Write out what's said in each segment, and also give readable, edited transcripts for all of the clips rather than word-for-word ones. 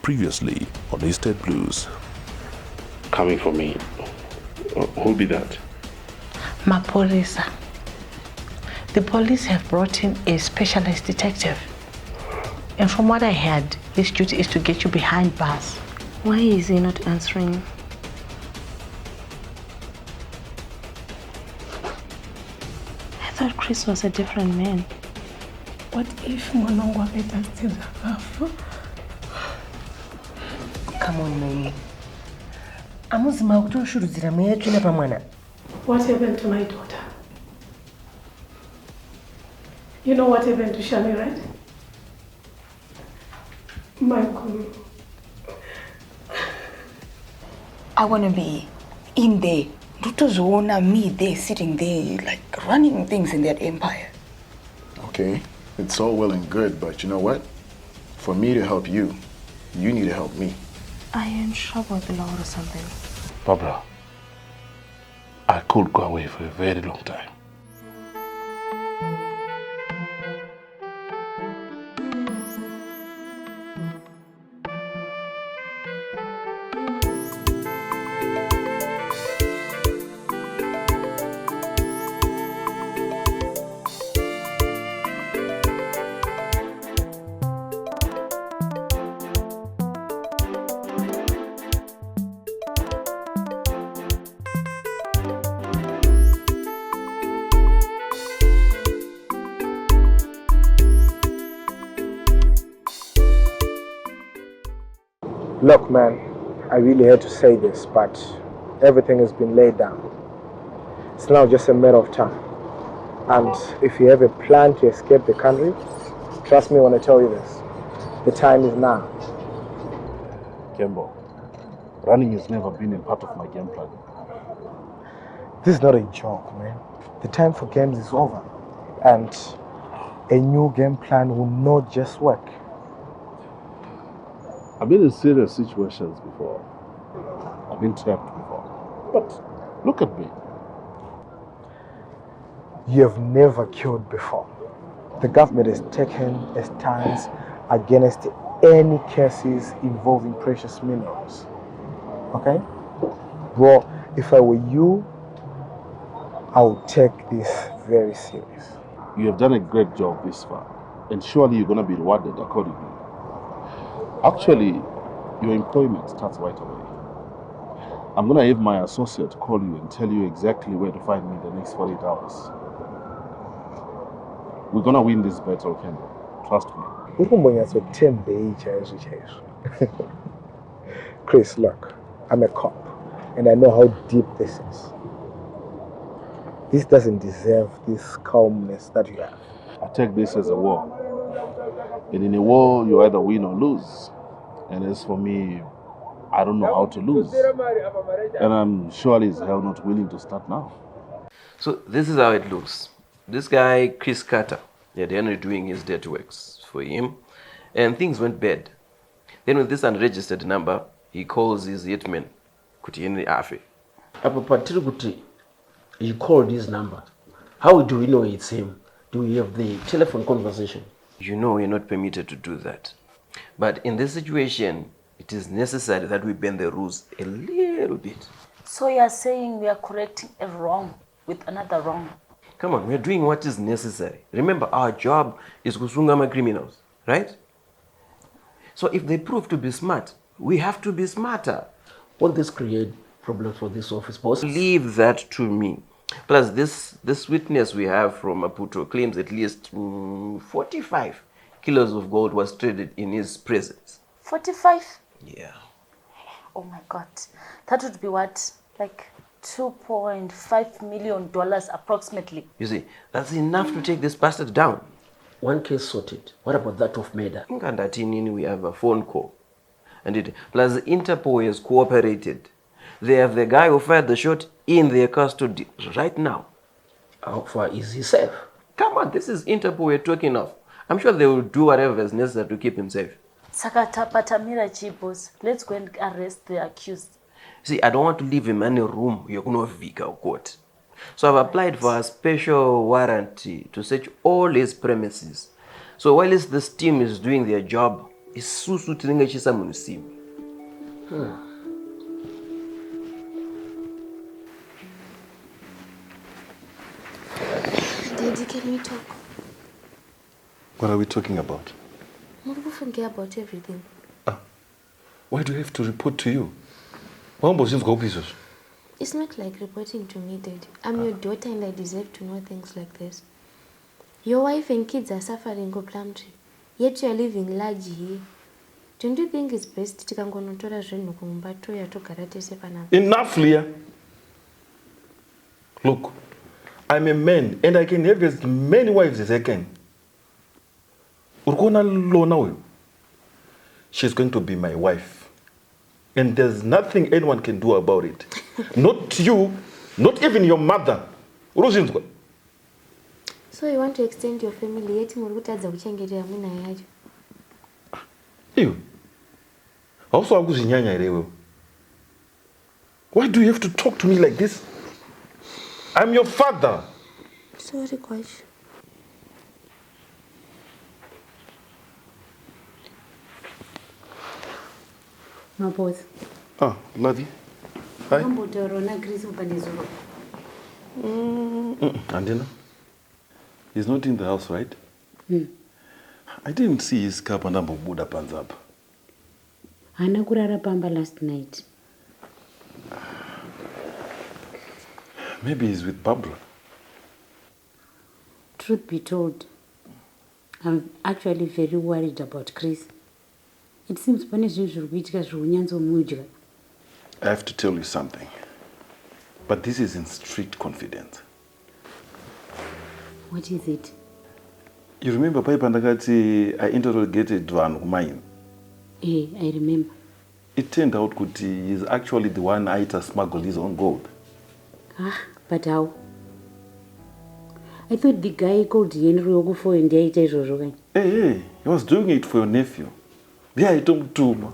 Previously on Estate Blues. Coming for me. Who'll be that? Mapolisa. The police have brought in a specialist detective. And from what I heard, his duty is to get you behind bars. Why is he not answering? I thought Chris was a different man. What if Monongwa better still have? Come on, Naomi. Amuzima kutoshuruzira mwetu na pamwana. What happened to my daughter? You know what happened to Shani, right? Michael. I want to be in there. Rutozona, me there, sitting there, like running things in that empire. Okay, it's all well and good, but you know what? For me to help you, you need to help me. Are you in trouble with the law or something? Barbara, I could go away for a very long time. Look, man, I really hate to say this, but everything has been laid down. It's now just a matter of time. And if you have a plan to escape the country, trust me when I tell you this, the time is now. Kembo, running has never been a part of my game plan. This is not a joke, man. The time for games is over. And a new game plan will not just work. I've been in serious situations before. I've been trapped before. But look at me. You have never killed before. The government has taken a stance against any cases involving precious minerals. Okay? Bro, if I were you, I would take this very serious. You have done a great job this far, and surely you're going to be rewarded accordingly. Actually, your employment starts right away. I'm going to have my associate call you and tell you exactly where to find me in the next 48 hours. We're going to win this battle, Kendall. Trust me. Chris, look, I'm a cop, and I know how deep this is. This doesn't deserve this calmness that you have. I take this as a war. And in a war, you either win or lose. And as for me, I don't know how to lose. And I'm surely as hell not willing to start now. So this is how it looks. This guy, Chris Carter, they had ended doing his dirty works for him. And things went bad. Then with this unregistered number, he calls his hitman, Kuti Henry Afe. You called his number. How do we know it's him? Do we have the telephone conversation? You know you're not permitted to do that. But in this situation, it is necessary that we bend the rules a little bit. So you're saying we are correcting a wrong with another wrong? Come on, we're doing what is necessary. Remember, our job is kusungama criminals, right? So if they prove to be smart, we have to be smarter. Won't this create problems for this office, boss? Leave that to me. Plus, this witness we have from Maputo claims at least 45 kilos of gold was traded in his presence. 45? Yeah. Oh my God. That would be what? Like $2.5 million approximately. You see, that's enough to take this bastard down. One case sorted. What about that of murder? In Kandatini, we have a phone call. And plus, Interpol has cooperated. They have the guy who fired the shot in their custody right now. How far is he safe? Come on, this is Interpol we're talking of. I'm sure they will do whatever is necessary to keep him safe. Sakatapatamira Chibos. Let's go and arrest the accused. See, I don't want to leave him in a room. You're going to vika or court. So I've applied for a special warranty to search all his premises. So while this team is doing their job, isusu tinenge chisa munhu simbi. Daddy, can we talk? What are we talking about? I'm not forget about everything. Why do I have to report to you? It's not like reporting to me, Daddy. I'm your daughter and I deserve to know things like this. Your wife and kids are suffering on Plum Tree, yet you are living large here. Don't you think it's best to go to the Enough, Leah. Look, I'm a man and I can have as many wives as I can. She's going to be my wife. And there's nothing anyone can do about it. Not you, not even your mother. So you want to extend your family, yet you You. Also, why do you have to talk to me like this? I'm your father. Sorry, Kwash. My boss. Ladi. Hi. Andina? He's not in the house, right? I didn't see his car and Buddha pans up. Hana kurara pamba last night. Maybe he's with Barbara. Truth be told, I'm actually very worried about Chris. It seems I have to tell you something. But this is in strict confidence. What is it? You remember Pai Pandagati, I interrogated Van mine. I remember. It turned out that he is actually the one I smuggled his own gold. But how? I thought the guy called Henry Ogufo and the Hey, he was doing it for your nephew. Yeah, I told him too.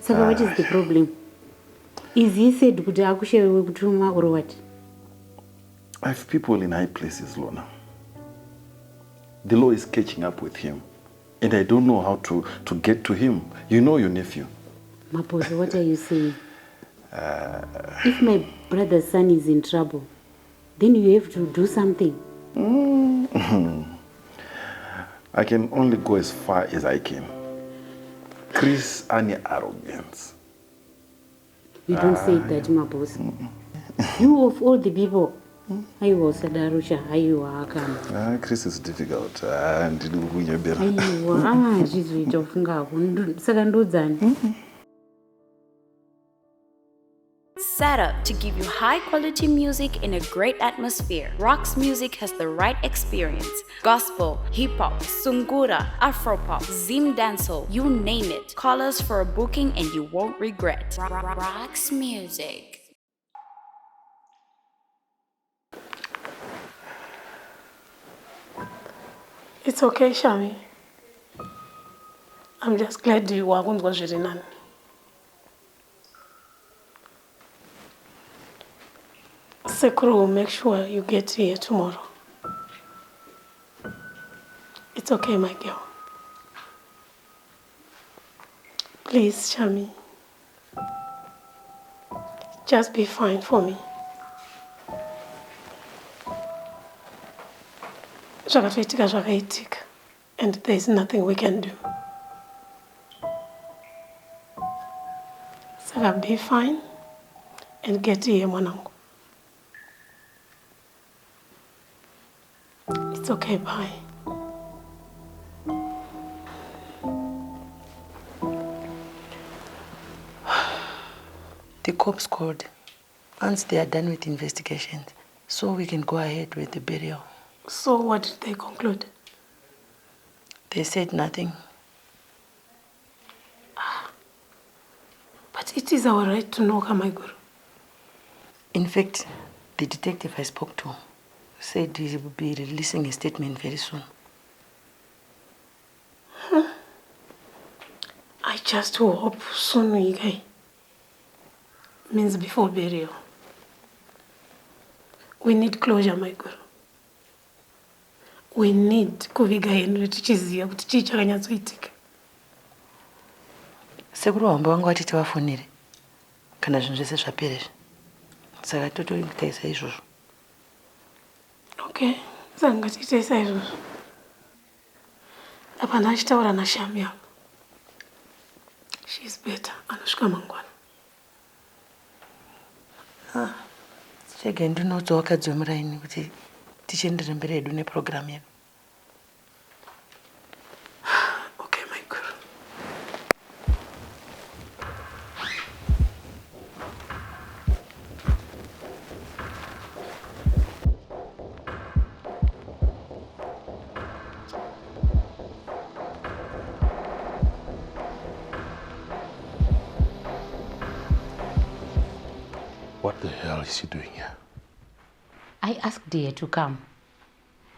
So what is the problem? Is he said or what? I have people in high places, Lorna. The law is catching up with him. And I don't know how to get to him. You know your nephew. Maposo, what are you saying? If my brother's son is in trouble, then you have to do something. I can only go as far as I can. Chris, any arrogance. You don't say that, my boss. You of all the people, I was a Darusha, I was Chris is difficult. Set up to give you high quality music in a great atmosphere. Rock's Music has the right experience. Gospel, hip hop, sungura, afropop, zim dancehall, you name it. Call us for a booking and you won't regret. Rock's Music. It's okay, Shami. I'm just glad you are going to watch it in. Sekuru will make sure you get here tomorrow. It's okay, my girl. Please, Shami. Just be fine for me. And there's nothing we can do. So be fine and get here, mwanangu. It's okay, bye. The cops called once they are done with investigations, so we can go ahead with the burial. So what did they conclude? They said nothing. But it is our right to know, Kamaiguru. In fact, the detective I spoke to said he will be releasing a statement very soon. I just hope soon we get. Means before burial. We need closure, my girl. We need kuviga Henry tichiziya kuti chii chakanyatsoitika. Sekuru wambo wangu watiti wafonere. Kana zvinhu zvese zvapera izvi. Saka totoitaisa izvozvo. Okay, saka tiitaisa izvozvo. Apana achitaura nashami yangu. She's better. Anosvika mangwana. Chege ndinoti wakadzi wemuraini kuti tichiendere mberi hedu neprogramu yedu. Okay, my girl. What the hell is she doing here? I asked her to come.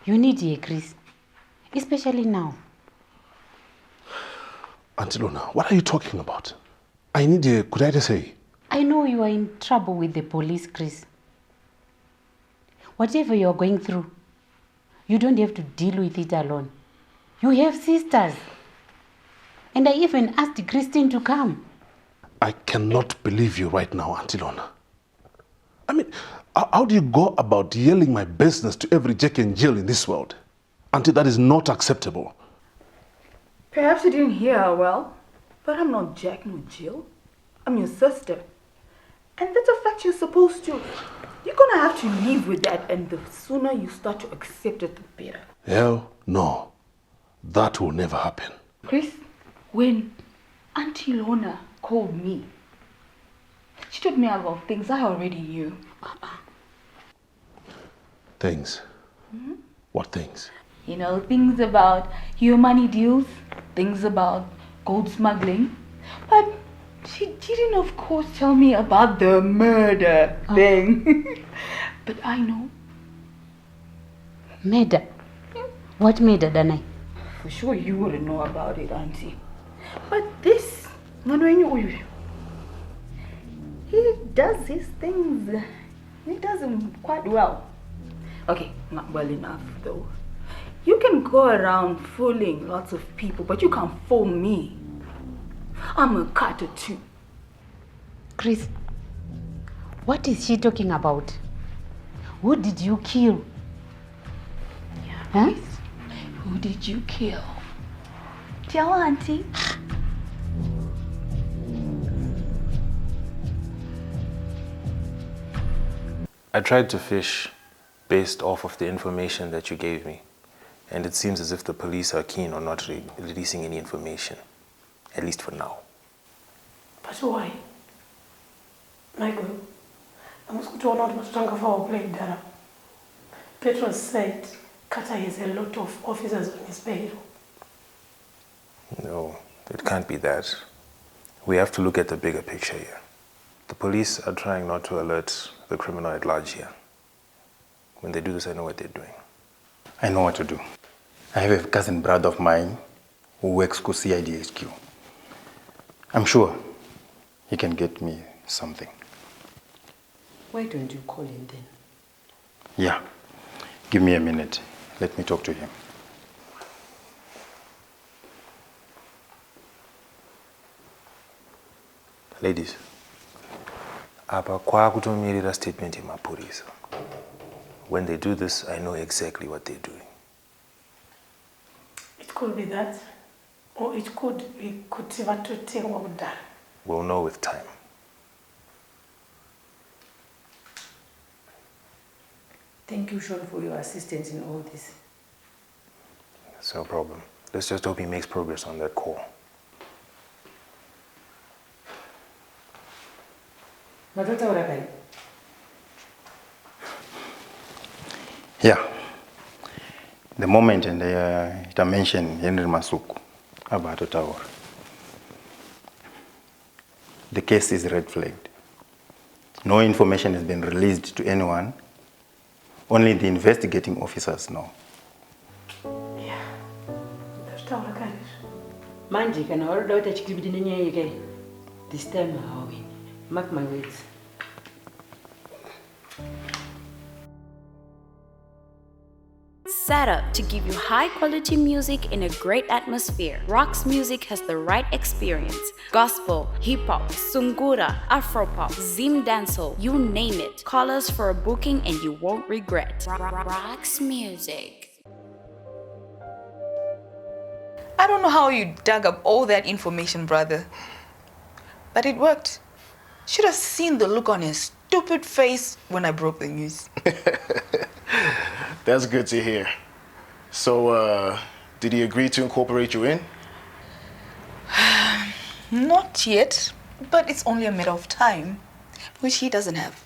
You need her, Chris. Especially now. Auntie Lona, what are you talking about? I need a, could I just say? I know you are in trouble with the police, Chris. Whatever you are going through, you don't have to deal with it alone. You have sisters. And I even asked Christine to come. I cannot believe you right now, Auntie Lona. I mean, how do you go about yelling my business to every Jack and Jill in this world? Auntie, that is not acceptable. Perhaps you didn't hear her well, but I'm not Jack nor Jill. I'm your sister. And that's a fact you're supposed to. You're gonna have to live with that, and the sooner you start to accept it, the better. Hell no. That will never happen. Chris, when Auntie Lona called me, she told me about things I already knew. Things? What things? You know, things about your money deals, things about gold smuggling. But she didn't, of course, tell me about the murder thing. But I know. Murder? What murder, Danai? For sure you wouldn't know about it, Auntie. But this, Manoenyu, he does his things. He does them quite well. Okay, not well enough though. You can go around fooling lots of people, but you can't fool me. I'm a cutter too. Chris, what is she talking about? Who did you kill? Yeah, huh? Who did you kill? Tell Auntie. I tried to fish based off of the information that you gave me. And it seems as if the police are keen on not releasing any information, at least for now. But why? Michael, I'm going to honor what Tanga for played Dara. Petros said Carter has a lot of officers on his payroll. No, it can't be that. We have to look at the bigger picture here. The police are trying not to alert the criminal at large here. When they do this, I know what they're doing. I know what to do. I have a cousin brother of mine who works for CIDHQ. I'm sure he can get me something. Why don't you call him then? Yeah. Give me a minute. Let me talk to him. Ladies, apa kwakutomirira statement yemapurisa. When they do this, I know exactly what they're doing. It could be that, or it could be Kutivatu. We'll know with time. Thank you, Sean, for your assistance in all this. It's no problem. Let's just hope he makes progress on that call. Yeah. The moment and I mentioned Henry Masuku about the tower. The case is red flagged. No information has been released to anyone. Only the investigating officers know. Yeah. That's tower guys. Manje kana waroda kuti chikibidi nenyaya yake. This time I win. Mark my words. Set up to give you high quality music in a great atmosphere. Rocks Music has the right experience. Gospel, hip hop, sungura, afropop, zim dancehall, you name it. Call us for a booking and you won't regret. Rocks Music. I don't know how you dug up all that information, brother. But it worked. Should have seen the look on his stupid face when I broke the news. That's good to hear. So, did he agree to incorporate you in? Not yet, but it's only a matter of time, which he doesn't have.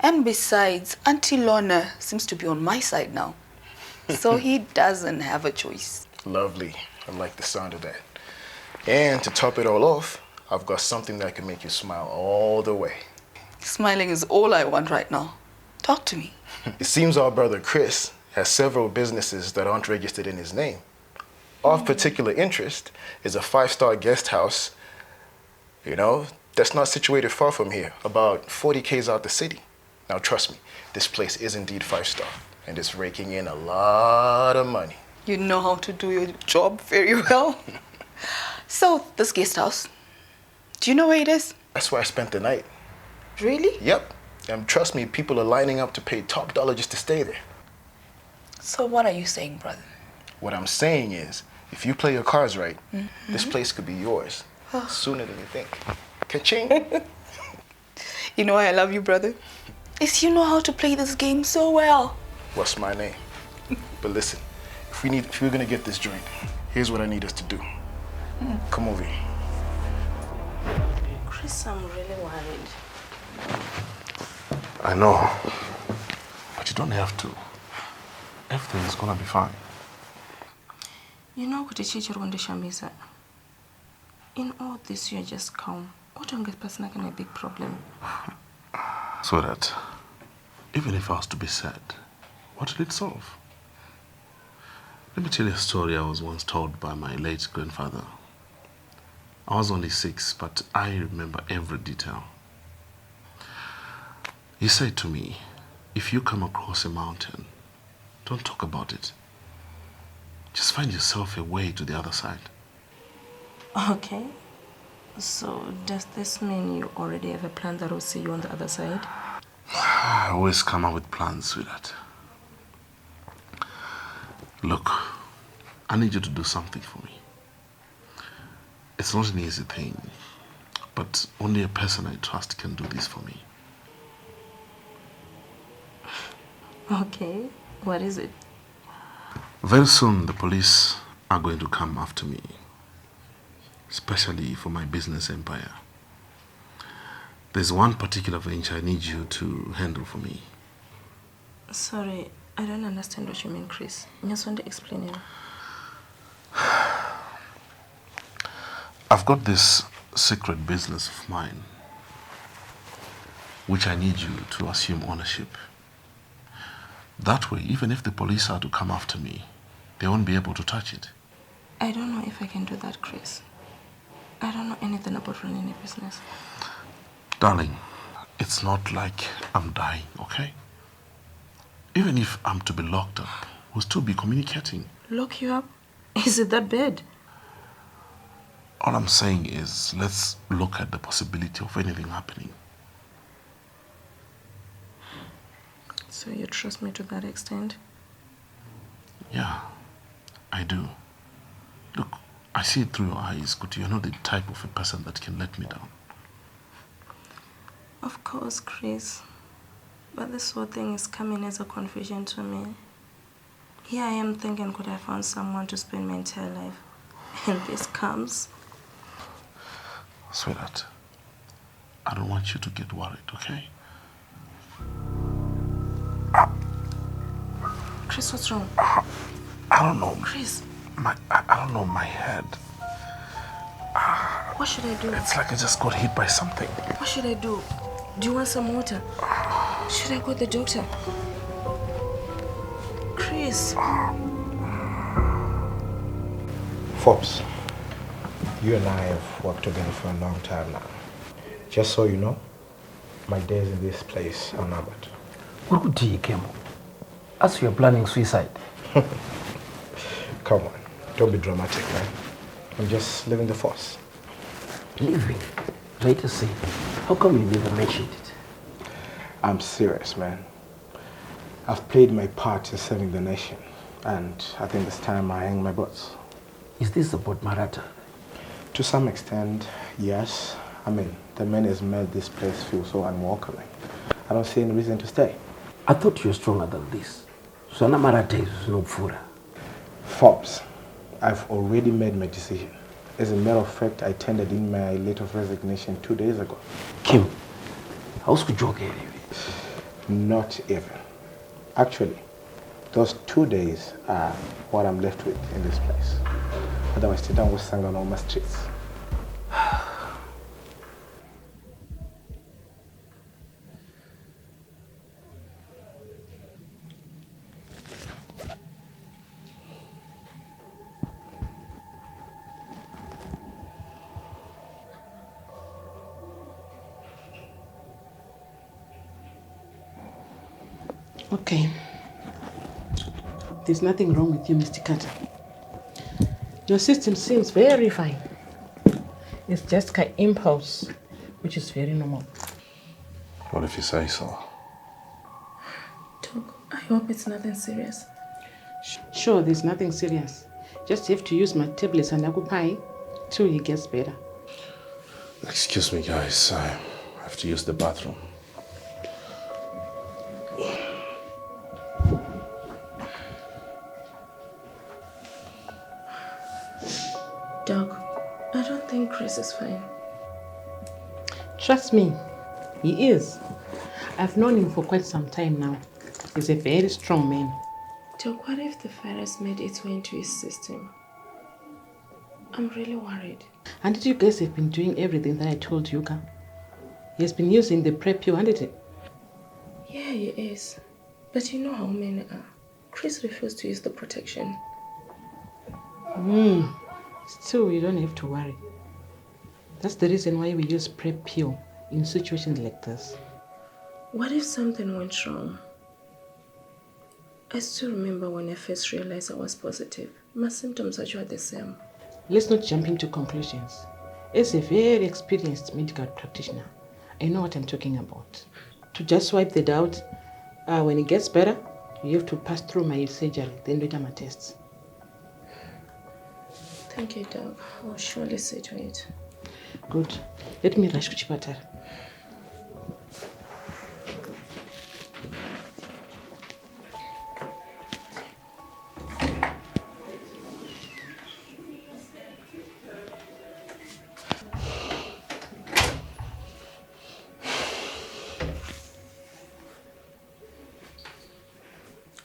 And besides, Auntie Lorna seems to be on my side now. So he doesn't have a choice. Lovely. I like the sound of that. And to top it all off, I've got something that can make you smile all the way. Smiling is all I want right now. Talk to me. It seems our brother Chris has several businesses that aren't registered in his name. Of particular interest is a 5-star guest house, that's not situated far from here, about 40 k's out the city. Now trust me, this place is indeed 5-star, and it's raking in a lot of money. You know how to do your job very well. So, this guest house, do you know where it is? That's where I spent the night. Really? Yep. And trust me, people are lining up to pay top dollar just to stay there. So what are you saying, brother? What I'm saying is, if you play your cards right, this place could be yours sooner than you think. Ka-ching! You know why I love you, brother? Is you know how to play this game so well. What's my name? But listen, if we're gonna get this joint, here's what I need us to do. Come over here. Chris, I'm really worried. I know, but you don't have to. Everything is gonna be fine. You know what Shamisa? In all this, you're just calm. What don't get person can a big problem? So that, even if I was to be sad, what will it solve? Let me tell you a story I was once told by my late grandfather. I was only 6, but I remember every detail. He said to me, if you come across a mountain, don't talk about it. Just find yourself a way to the other side. Okay. So does this mean you already have a plan that will see you on the other side? I always come up with plans with that. Look, I need you to do something for me. It's not an easy thing, but only a person I trust can do this for me. Okay, what is it? Very soon the police are going to come after me, especially for my business empire. There's one particular venture I need you to handle for me. Sorry, I don't understand what you mean, Chris. I just want to explain it. I've got this secret business of mine, which I need you to assume ownership. That way, even if the police are to come after me, they won't be able to touch it. I don't know if I can do that, Chris. I don't know anything about running a business. Darling, it's not like I'm dying, okay? Even if I'm to be locked up, we'll still be communicating. Lock you up? Is it that bad? All I'm saying is, let's look at the possibility of anything happening. So you trust me to that extent? Yeah, I do. Look, I see it through your eyes, but you're not the type of a person that can let me down. Of course, Chris. But this whole thing is coming as a confusion to me. Here I am thinking, could I find someone to spend my entire life? And this comes. Sweetheart, I don't want you to get worried, okay? Chris, what's wrong? I don't know. Chris. I don't know, my head. What should I do? It's like I just got hit by something. What should I do? Do you want some water? Should I call the doctor? Chris. Forbes, you and I have worked together for a long time now. Just so you know, my days in this place are numbered. What could you come? As you're planning suicide. Come on, don't be dramatic, man. I'm just leaving the force. Leaving? Right to say. How come you never mentioned it? I'm serious, man. I've played my part in serving the nation, and I think it's time I hang my boots. Is this about Marata? To some extent, yes. I mean, the man has made this place feel so unwelcoming. I don't see any reason to stay. I thought you were stronger than this. So Marata is no fura. Forbes, I've already made my decision. As a matter of fact, I tendered in my letter of resignation 2 days ago. Kim, how's good joke? Not even. Actually, those 2 days are what I'm left with in this place. Otherwise, today was sang on all my streets. Okay. There's nothing wrong with you, Mr. Carter. Your system seems very fine. It's just an impulse, which is very normal. What if you say so? Doc, I hope it's nothing serious. Sure, there's nothing serious. Just have to use my tablets and occupy till he gets better. Excuse me, guys. I have to use the bathroom. Doc, I don't think Chris is fine. Trust me, he is. I've known him for quite some time now. He's a very strong man. Doc, what if the virus made its way into his system? I'm really worried. And did you guys have been doing everything that I told you, Ka? He has been using the PrEP, hasn't he? Yeah, he is. But you know how men are. Chris refused to use the protection. Still, you don't have to worry. That's the reason why we use PrEP pill in situations like this. What if something went wrong? I still remember when I first realized I was positive. My symptoms are the same. Let's not jump into conclusions. As a very experienced medical practitioner, I know what I'm talking about. To just wipe the doubt, when it gets better, you have to pass through my surgery, then do my tests. Thank you, Doc. I'll surely see to it. Good. Let me rush to Chipatara.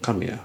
Come here.